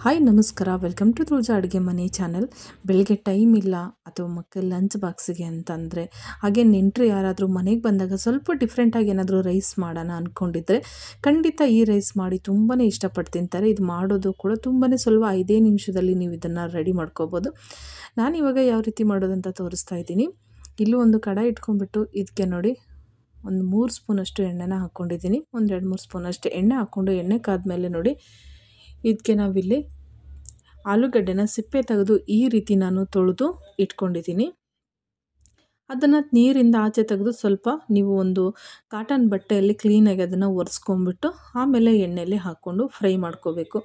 Hi ನಮಸ್ಕಾರ, welcome to ರೋಜಾ ಅಡುಗೆ ಮನೆ ಚಾನಲ್. ಬೆಳಗ್ಗೆ ಟೈಮ್ ಇಲ್ಲ ಅಥವಾ ಮಕ್ಕಳ ಲಂಚ್ ಬಾಕ್ಸಿಗೆ ಅಂತಂದರೆ, ಹಾಗೆ ನೆಂಟರು ಯಾರಾದರೂ ಮನೆಗೆ ಬಂದಾಗ ಸ್ವಲ್ಪ ಡಿಫ್ರೆಂಟಾಗಿ ಏನಾದರೂ ರೈಸ್ ಮಾಡೋಣ ಅಂದ್ಕೊಂಡಿದ್ರೆ ಖಂಡಿತ ಈ ರೈಸ್ ಮಾಡಿ ತುಂಬಾ ಇಷ್ಟಪಟ್ಟು ತಿಂತಾರೆ. ಇದು ಮಾಡೋದು ಕೂಡ ತುಂಬಾ ಸುಲಭ, 5 ನಿಮಿಷದಲ್ಲಿ ನೀವು ಇದನ್ನು ರೆಡಿ ಮಾಡ್ಕೋಬೋದು. ನಾನಿವಾಗ ಯಾವ ರೀತಿ ಮಾಡೋದಂತ ತೋರಿಸ್ತಾ ಇದ್ದೀನಿ. ಇಲ್ಲೂ ಒಂದು ಕಡಾಯಿ ಇಟ್ಕೊಂಡ್ಬಿಟ್ಟು ಇದಕ್ಕೆ ನೋಡಿ ಒಂದು 3 ಸ್ಪೂನಷ್ಟು ಎಣ್ಣೆನ ಹಾಕ್ಕೊಂಡಿದ್ದೀನಿ. ಒಂದು 2-3 ಸ್ಪೂನಷ್ಟು ಎಣ್ಣೆ ಹಾಕ್ಕೊಂಡು ಎಣ್ಣೆ ಕಾದ್ಮೇಲೆ ನೋಡಿ ಇದಕ್ಕೆ ನಾವಿಲ್ಲಿ ಆಲೂಗಡ್ಡೆನ ಸಿಪ್ಪೆ ತೆಗೆದು ಈ ರೀತಿ ನಾನು ತೊಳೆದು ಇಟ್ಕೊಂಡಿದ್ದೀನಿ. ಅದನ್ನು ನೀರಿಂದ ಆಚೆ ತೆಗೆದು ಸ್ವಲ್ಪ ನೀವು ಒಂದು ಕಾಟನ್ ಬಟ್ಟೆಯಲ್ಲಿ ಕ್ಲೀನಾಗಿ ಅದನ್ನು ಒರೆಸ್ಕೊಂಡ್ಬಿಟ್ಟು ಆಮೇಲೆ ಎಣ್ಣೆಯಲ್ಲಿ ಹಾಕ್ಕೊಂಡು ಫ್ರೈ ಮಾಡ್ಕೋಬೇಕು.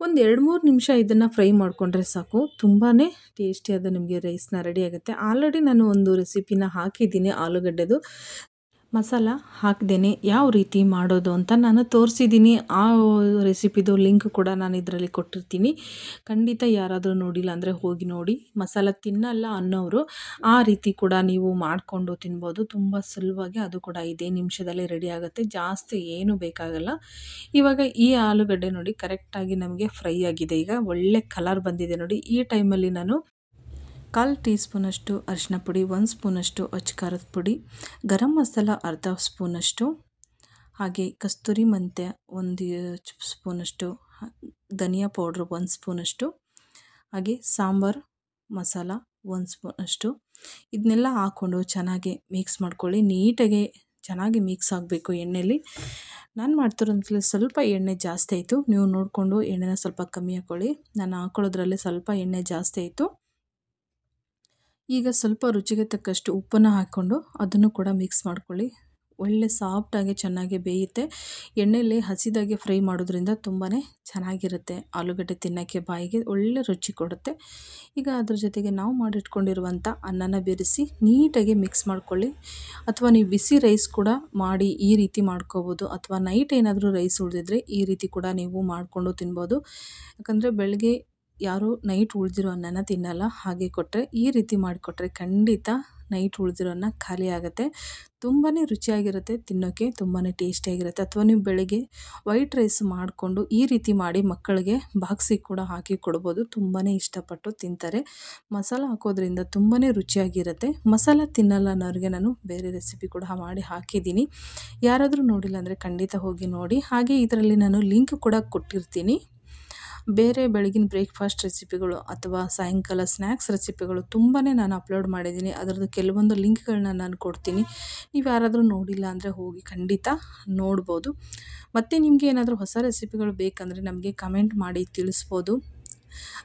ಒಂದು 2-3 ನಿಮಿಷ ಇದನ್ನು ಫ್ರೈ ಮಾಡಿಕೊಂಡ್ರೆ ಸಾಕು, ತುಂಬಾ ಟೇಸ್ಟಿಯಾದ ನಿಮಗೆ ರೈಸ್ನ ರೆಡಿ ಆಗುತ್ತೆ. ಆಲ್ರೆಡಿ ನಾನು ಒಂದು ರೆಸಿಪಿನ ಹಾಕಿದ್ದೀನಿ ಆಲೂಗಡ್ಡೆದು. ಮಸಾಲ ಹಾಕ್ದೇನೆ ಯಾವ ರೀತಿ ಮಾಡೋದು ಅಂತ ನಾನು ತೋರಿಸಿದ್ದೀನಿ. ಆ ರೆಸಿಪಿದು ಲಿಂಕ್ ಕೂಡ ನಾನು ಇದರಲ್ಲಿ ಕೊಟ್ಟಿರ್ತೀನಿ. ಖಂಡಿತ ಯಾರಾದರೂ ನೋಡಿಲ್ಲ ಅಂದರೆ ಹೋಗಿ ನೋಡಿ. ಮಸಾಲ ತಿನ್ನಲ್ಲ ಅನ್ನೋರು ಆ ರೀತಿ ಕೂಡ ನೀವು ಮಾಡಿಕೊಂಡು ತಿನ್ಬೋದು. ತುಂಬ ಸುಲಭವಾಗಿ, ಅದು ಕೂಡ 5 ನಿಮಿಷದಲ್ಲಿ ರೆಡಿ ಆಗುತ್ತೆ. ಜಾಸ್ತಿ ಏನು ಬೇಕಾಗಲ್ಲ. ಇವಾಗ ಈ ಆಲೂಗಡ್ಡೆ ನೋಡಿ ಕರೆಕ್ಟಾಗಿ ನಮಗೆ ಫ್ರೈ ಆಗಿದೆ. ಈಗ ಒಳ್ಳೆ ಕಲರ್ ಬಂದಿದೆ ನೋಡಿ. ಈ ಟೈಮಲ್ಲಿ ನಾನು 1/4 ಟೀ ಸ್ಪೂನಷ್ಟು ಅರಿಶಿನ ಪುಡಿ, 1 ಸ್ಪೂನಷ್ಟು ಅಚ್ಚ ಖಾರದ ಪುಡಿ, ಗರಂ ಮಸಾಲ ಅರ್ಧ ಸ್ಪೂನಷ್ಟು, ಹಾಗೆ ಕಸ್ತೂರಿ ಮೆಂತ್ಯ 1 ಸ್ಪೂನಷ್ಟು, ಧನಿಯಾ ಪೌಡ್ರ್ 1 ಸ್ಪೂನಷ್ಟು, ಹಾಗೆ ಸಾಂಬಾರು ಮಸಾಲ 1 ಸ್ಪೂನಷ್ಟು, ಇದನ್ನೆಲ್ಲ ಹಾಕ್ಕೊಂಡು ಚೆನ್ನಾಗಿ ಮಿಕ್ಸ್ ಮಾಡ್ಕೊಳ್ಳಿ. ನೀಟಾಗಿ ಚೆನ್ನಾಗಿ ಮಿಕ್ಸ್ ಆಗಬೇಕು ಎಣ್ಣೆಯಲ್ಲಿ. ನಾನು ಮಾಡ್ತಿರೋದ್ರಲ್ಲಿ ಸ್ವಲ್ಪ ಎಣ್ಣೆ ಜಾಸ್ತಿ ಆಯಿತು. ನೀವು ನೋಡಿಕೊಂಡು ಎಣ್ಣೆನ ಸ್ವಲ್ಪ ಕಮ್ಮಿ ಹಾಕ್ಕೊಳ್ಳಿ. ನಾನು ಹಾಕ್ಕೊಳ್ಳೋದ್ರಲ್ಲಿ ಸ್ವಲ್ಪ ಎಣ್ಣೆ ಜಾಸ್ತಿ ಆಯಿತು. ಈಗ ಸ್ವಲ್ಪ ರುಚಿಗೆ ತಕ್ಕಷ್ಟು ಉಪ್ಪನ್ನು ಹಾಕ್ಕೊಂಡು ಅದನ್ನು ಕೂಡ ಮಿಕ್ಸ್ ಮಾಡ್ಕೊಳ್ಳಿ. ಒಳ್ಳೆ ಸಾಫ್ಟಾಗಿ ಚೆನ್ನಾಗಿ ಬೇಯುತ್ತೆ. ಎಣ್ಣೆಯಲ್ಲಿ ಹಸಿದಾಗಿ ಫ್ರೈ ಮಾಡೋದ್ರಿಂದ ತುಂಬಾ ಚೆನ್ನಾಗಿರುತ್ತೆ. ಆಲೂಗಡ್ಡೆ ತಿನ್ನೋಕ್ಕೆ ಬಾಯಿಗೆ ಒಳ್ಳೆ ರುಚಿ ಕೊಡುತ್ತೆ. ಈಗ ಅದ್ರ ಜೊತೆಗೆ ನಾವು ಮಾಡಿಟ್ಕೊಂಡಿರುವಂಥ ಅನ್ನನ ಬೆರೆಸಿ ನೀಟಾಗಿ ಮಿಕ್ಸ್ ಮಾಡ್ಕೊಳ್ಳಿ. ಅಥವಾ ನೀವು ಬಿಸಿ ರೈಸ್ ಕೂಡ ಮಾಡಿ ಈ ರೀತಿ ಮಾಡ್ಕೋಬೋದು. ಅಥವಾ ನೈಟ್ ಏನಾದರೂ ರೈಸ್ ಉಳಿದಿದ್ರೆ ಈ ರೀತಿ ಕೂಡ ನೀವು ಮಾಡಿಕೊಂಡು ತಿನ್ಬೋದು. ಯಾಕಂದರೆ ಬೆಳಗ್ಗೆ ಯಾರು ನೈಟ್ ಉಳಿದಿರೋ ಅನ್ನನ ತಿನ್ನಲ್ಲ. ಹಾಗೆ ಕೊಟ್ಟರೆ, ಈ ರೀತಿ ಮಾಡಿಕೊಟ್ರೆ ಖಂಡಿತ ನೈಟ್ ಉಳಿದಿರೋ ಅನ್ನ ಖಾಲಿ ಆಗುತ್ತೆ. ತುಂಬಾ ರುಚಿಯಾಗಿರುತ್ತೆ, ತಿನ್ನೋಕ್ಕೆ ತುಂಬಾ ಟೇಸ್ಟಿಯಾಗಿರುತ್ತೆ. ಅಥವಾ ನೀವು ಬೆಳಗ್ಗೆ ವೈಟ್ ರೈಸ್ ಮಾಡಿಕೊಂಡು ಈ ರೀತಿ ಮಾಡಿ ಮಕ್ಕಳಿಗೆ ಬಾಕ್ಸಿಗೆ ಕೂಡ ಹಾಕಿ ಕೊಡ್ಬೋದು. ತುಂಬಾ ಇಷ್ಟಪಟ್ಟು ತಿಂತಾರೆ. ಮಸಾಲ ಹಾಕೋದ್ರಿಂದ ತುಂಬಾ ರುಚಿಯಾಗಿರುತ್ತೆ. ಮಸಾಲ ತಿನ್ನಲ್ಲ ಅನ್ನೋರಿಗೆ ನಾನು ಬೇರೆ ರೆಸಿಪಿ ಕೂಡ ಮಾಡಿ ಹಾಕಿದ್ದೀನಿ. ಯಾರಾದರೂ ನೋಡಿಲ್ಲ ಅಂದರೆ ಖಂಡಿತ ಹೋಗಿ ನೋಡಿ. ಹಾಗೆ ಇದರಲ್ಲಿ ನಾನು ಲಿಂಕ್ ಕೂಡ ಕೊಟ್ಟಿರ್ತೀನಿ. ಬೇರೆ ಬೆಳಗಿನ ಬ್ರೇಕ್ಫಾಸ್ಟ್ ರೆಸಿಪಿಗಳು ಅಥವಾ ಸಾಯಂಕಾಲ ಸ್ನ್ಯಾಕ್ಸ್ ರೆಸಿಪಿಗಳು ತುಂಬಾ ನಾನು ಅಪ್ಲೋಡ್ ಮಾಡಿದ್ದೀನಿ. ಅದರದ್ದು ಕೆಲವೊಂದು ಲಿಂಕ್ಗಳನ್ನ ನಾನು ಕೊಡ್ತೀನಿ. ನೀವು ಯಾರಾದರೂ ನೋಡಿಲ್ಲ ಅಂದರೆ ಹೋಗಿ ಖಂಡಿತ ನೋಡ್ಬೋದು. ಮತ್ತು ನಿಮಗೆ ಏನಾದರೂ ಹೊಸ ರೆಸಿಪಿಗಳು ಬೇಕಂದರೆ ನಮಗೆ ಕಮೆಂಟ್ ಮಾಡಿ ತಿಳಿಸ್ಬೋದು.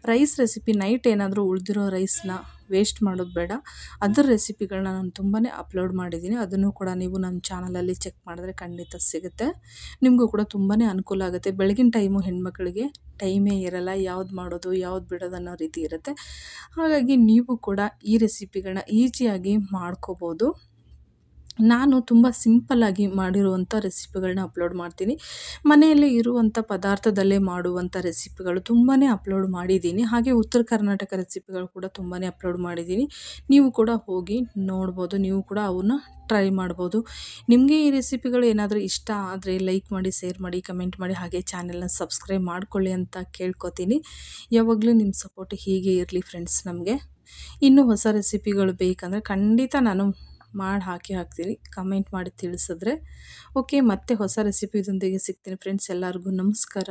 ರೈಸ್ ರೆಸಿಪಿ, ನೈಟ್ ಏನಾದರೂ ಉಳಿದಿರೋ ರೈಸ್ನ ವೇಸ್ಟ್ ಮಾಡೋದು ಬೇಡ. ಅದರ ರೆಸಿಪಿಗಳನ್ನ ನಾನು ತುಂಬಾ ಅಪ್ಲೋಡ್ ಮಾಡಿದ್ದೀನಿ. ಅದನ್ನು ಕೂಡ ನೀವು ನಮ್ಮ ಚಾನಲಲ್ಲಿ ಚೆಕ್ ಮಾಡಿದ್ರೆ ಖಂಡಿತ ಸಿಗುತ್ತೆ. ನಿಮಗೂ ಕೂಡ ತುಂಬಾ ಅನುಕೂಲ ಆಗುತ್ತೆ. ಬೆಳಗಿನ ಟೈಮು ಹೆಣ್ಮಕ್ಳಿಗೆ ಟೈಮೇ ಇರಲ್ಲ, ಯಾವ್ದು ಮಾಡೋದು ಯಾವ್ದು ಬಿಡೋದು ಅನ್ನೋ ರೀತಿ ಇರುತ್ತೆ. ಹಾಗಾಗಿ ನೀವು ಕೂಡ ಈ ರೆಸಿಪಿಗಳನ್ನ ಈಸಿಯಾಗಿ ಮಾಡ್ಕೋಬೋದು. ನಾನು ತುಂಬ ಸಿಂಪಲ್ಲಾಗಿ ಮಾಡಿರುವಂಥ ರೆಸಿಪಿಗಳನ್ನ ಅಪ್ಲೋಡ್ ಮಾಡ್ತೀನಿ. ಮನೆಯಲ್ಲೇ ಇರುವಂಥ ಪದಾರ್ಥದಲ್ಲೇ ಮಾಡುವಂಥ ರೆಸಿಪಿಗಳು ತುಂಬಾ ಅಪ್ಲೋಡ್ ಮಾಡಿದ್ದೀನಿ. ಹಾಗೆ ಉತ್ತರ ಕರ್ನಾಟಕ ರೆಸಿಪಿಗಳು ಕೂಡ ತುಂಬಾ ಅಪ್ಲೋಡ್ ಮಾಡಿದ್ದೀನಿ. ನೀವು ಕೂಡ ಹೋಗಿ ನೋಡ್ಬೋದು. ನೀವು ಕೂಡ ಅವನ್ನ ಟ್ರೈ ಮಾಡ್ಬೋದು. ನಿಮಗೆ ಈ ರೆಸಿಪಿಗಳು ಏನಾದರೂ ಇಷ್ಟ ಆದರೆ ಲೈಕ್ ಮಾಡಿ, ಶೇರ್ ಮಾಡಿ, ಕಮೆಂಟ್ ಮಾಡಿ, ಹಾಗೆ ಚಾನೆಲ್ನ ಸಬ್ಸ್ಕ್ರೈಬ್ ಮಾಡ್ಕೊಳ್ಳಿ ಅಂತ ಕೇಳ್ಕೊತೀನಿ. ಯಾವಾಗಲೂ ನಿಮ್ಮ ಸಪೋರ್ಟ್ ಹೀಗೆ ಇರಲಿ ಫ್ರೆಂಡ್ಸ್. ನಮಗೆ ಇನ್ನೂ ಹೊಸ ರೆಸಿಪಿಗಳು ಬೇಕಂದರೆ ಖಂಡಿತ ನಾನು ಹಾಕ್ತೀನಿ. ಕಮೆಂಟ್ ಮಾಡಿ ತಿಳಿಸಿದ್ರೆ ಓಕೆ. ಮತ್ತೆ ಹೊಸ ರೆಸಿಪಿದೊಂದಿಗೆ ಸಿಗ್ತೀನಿ ಫ್ರೆಂಡ್ಸ್. ಎಲ್ಲರಿಗೂ ನಮಸ್ಕಾರ.